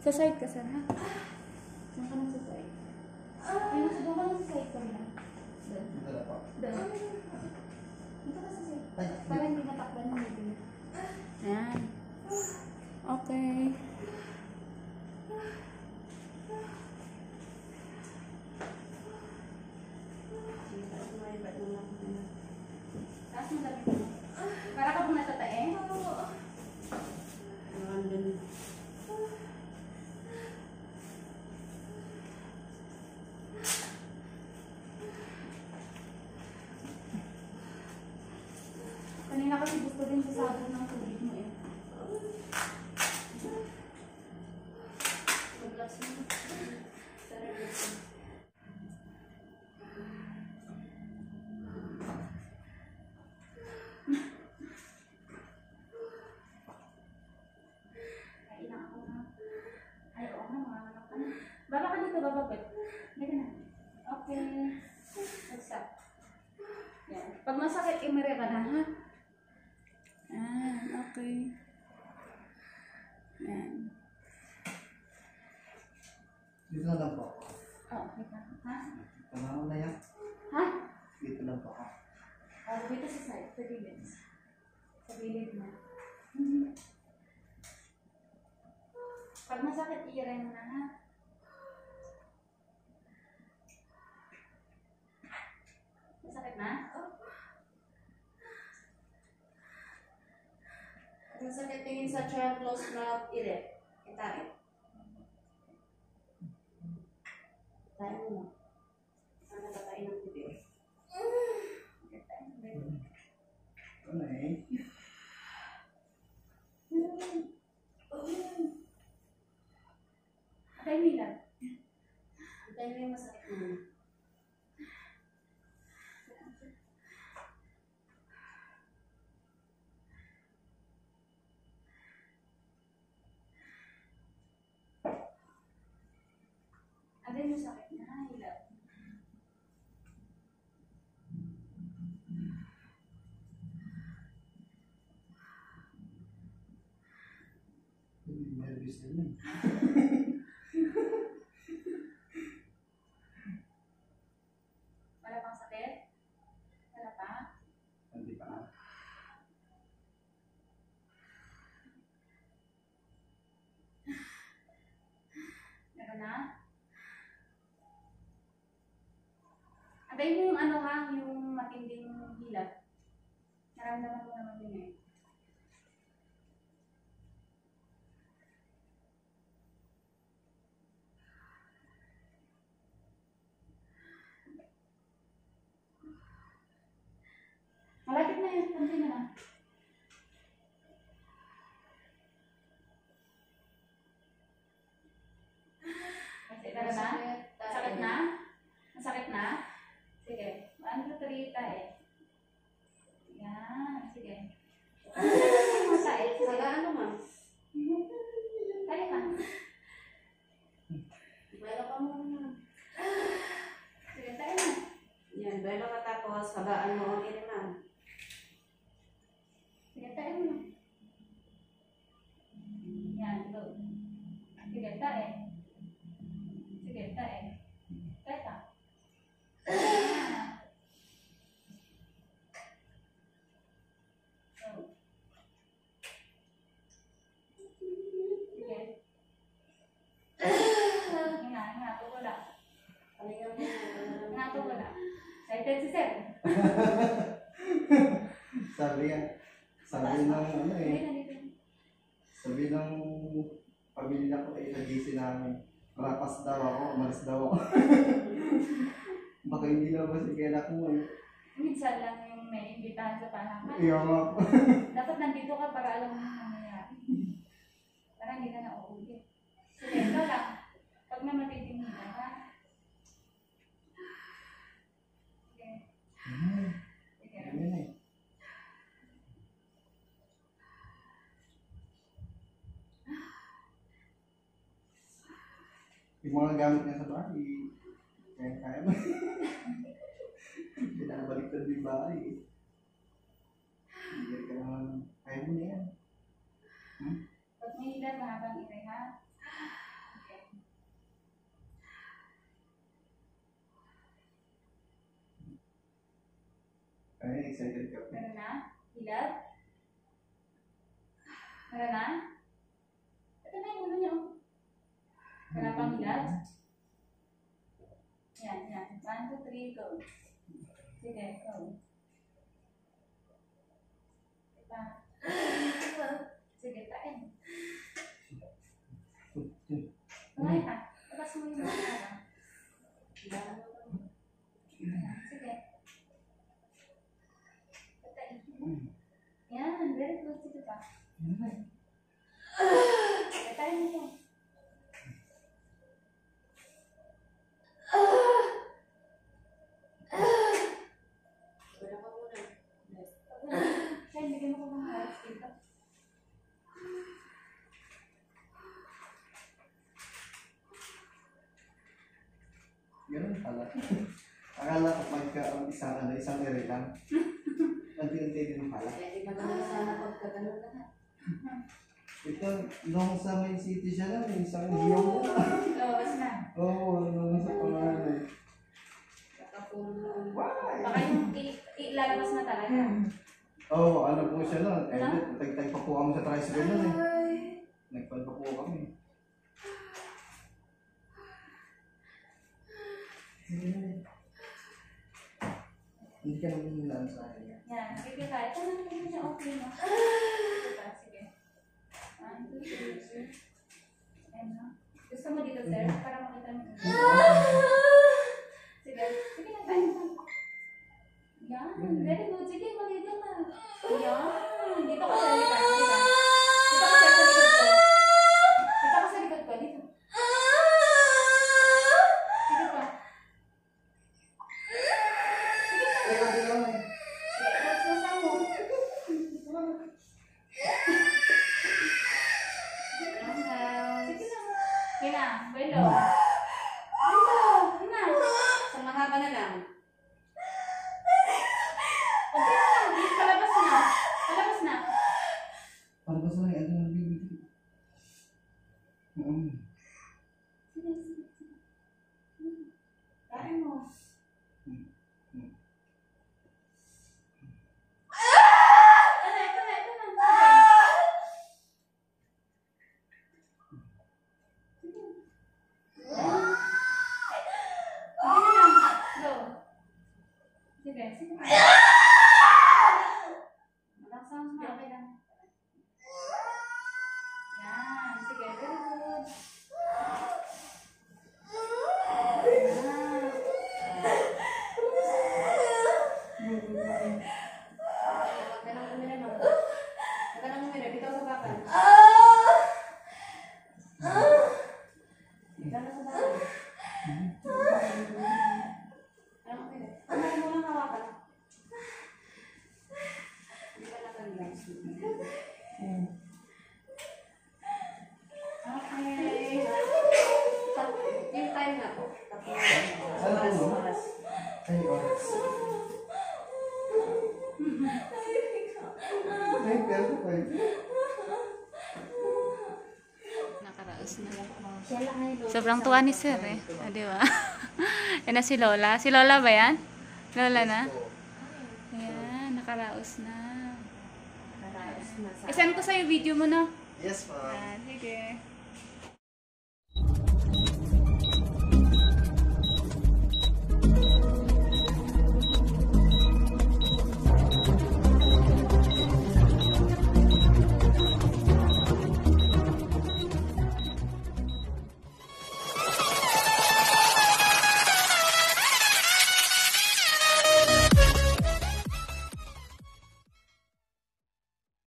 Sa side ka sana. Diyan ka na sa side. Ayun, doon ka na sa side ko na. Doon. Dito na po. Doon. Dito ka sa side. Para hindi natakban ng video. Ayan. Okay. Taas mo sabi mo. Para ka kung natatae. Kanina kasi gusto din sa sabon ng tubig mo eh. Mag-glass mo. Kain na ako na. Ay, oo nga, mga anak ka na. Baba ka dito, bababit. Dito na. Okay. What's up? Yan. Pag masakit, imere ka na, ha? Okay. Yan. Dito na lang po. Oh, okay pa. Ha? Tama na yan. Ha? Dito lang po ako. Oh, dito sa side. Sa gilid. Sa gilid na. Pag masakit, i-iray mo na, ha? Masakit na? Masakit tingin sa child close mouth, ire. Itae. Tayo mo. Saan natatay ng bibig? Ano eh? Atay nila. Tayo mo yung masakit mo. Atay mo sakit na. Hilap. Nervous din eh. Wala pang sakit? Wala pa? Hindi pa na. Meron na? Atay mo yung ano ha, yung matinding hilap. Naramdaman mo naman yun eh. Malapit na yun. Kunti na lang. Kasi tara na? Sakit na? Masakit na? Sige. 1, 2, 3, tayo. Yan. Sige. Masakit. Saka ano ma? Tayo na. Baila ka muna. Sige, tayo na. Yan, baila ka tapos hagaan mo ang ire ma. Sige, tayo na. Yan, go. Sige, tayo. Sige, tayo. Tayo ka. Go. Sige. Hinga, wala. Palingan mo na. Hinga, wala. Excited si Sir. Sabi ng ano eh. Hindi na dito. Sabi ng pamilya ko eh, nag-isi namin. Marapas daw ako, umalis daw ako. Baka hindi na ba sige anak mo eh. Minsan lang yung may imbitahan sa panahan. Iyamak. Dapat nandito ka para alam mo yung nangyayari. Para hindi ka na uulit. Sige, ito lang. Pag may matitingin ka, ha? Sige. Sige. Ganyan eh. Yung mga gamit niya sa bahay, kaya mo. Pinabaliktad yung bahay. Hindi ka naman, kaya mo na yan. Pag may ilan, mahabang iray, ha? excited ka. Meron na? Hilad? Meron na? Ito na yung ulo niyo. Wala pang hilad? Yan, yan. 1, 2, 3, go. Sige, go. Diba? Sige, tain. Tumayo ka. Labas mo yung mga. Sige. Tain. Yan, very good. Sige pa. Tain mo ito. Wala ka muna. Kaya bigyan mo ko ng harap dito. Ganun pala. Akala ko pagka ang isang ere lang. Unti-unti din pala. Kaya di ba naman sana pagkaganon na. Ito, nung sa Main City siya lang, isang hiyaw na. Labas na. Oo, nung sa pangalan. Nakapuno. Baka yung ilalabas na talaga. Oo, ano po siya nun. Eh, tag-tag pa po kami sa tricycle nun eh. Ay. Nagpan pa po kami. Hindi ka naman nilaan sa akin. Yan, sige ka. Ito na naman siya okay na. Ito pa, sige. 1, 2, 3. Ayan na. Gusto mo dito, sir? Para makita mo. Sige. Sige na tayo. Yan. Very good. Sige, malito na. Yan. Dito ka sa likod. Dito ka sa likod ko. Dito ka sa likod ko. Dito. Sige pa. Ay, kasi lang eh. Sige, tapos nasa mo. Sige na. Okay na. Bueno. Okay na. Sa mahaba na lang. Okay na. Palabas na. Palabas na. Para ba sa may ano ng bibig? Sige, sige, sige. Kain mo. Ito na, ito na. Sige. Sige na. Go. Sige, sige. Malaksan mo. Okay lang. Yan. Sige, very good. Huwag ka nang umira, ma'am. Huwag ka nang umira. Bitaw sa bakal. Bitaw na sa bakal. Anong umira? Ano mo lang hawakan? Hindi ka naka-relax. Okay. Yung time na po. Tapos, oras. Ay, oras. Ay, pero ko eh. Nakaraos na. Siya lang ay Sobrang tuwa ni Sir eh. Ah, di ba? Yan na si Lola. Si Lola ba yan? Lola na? Ayan, nakaraos na. Nakaraos na sa... I-send ko sa'yo video mo na. Yes, ma'am. Sige.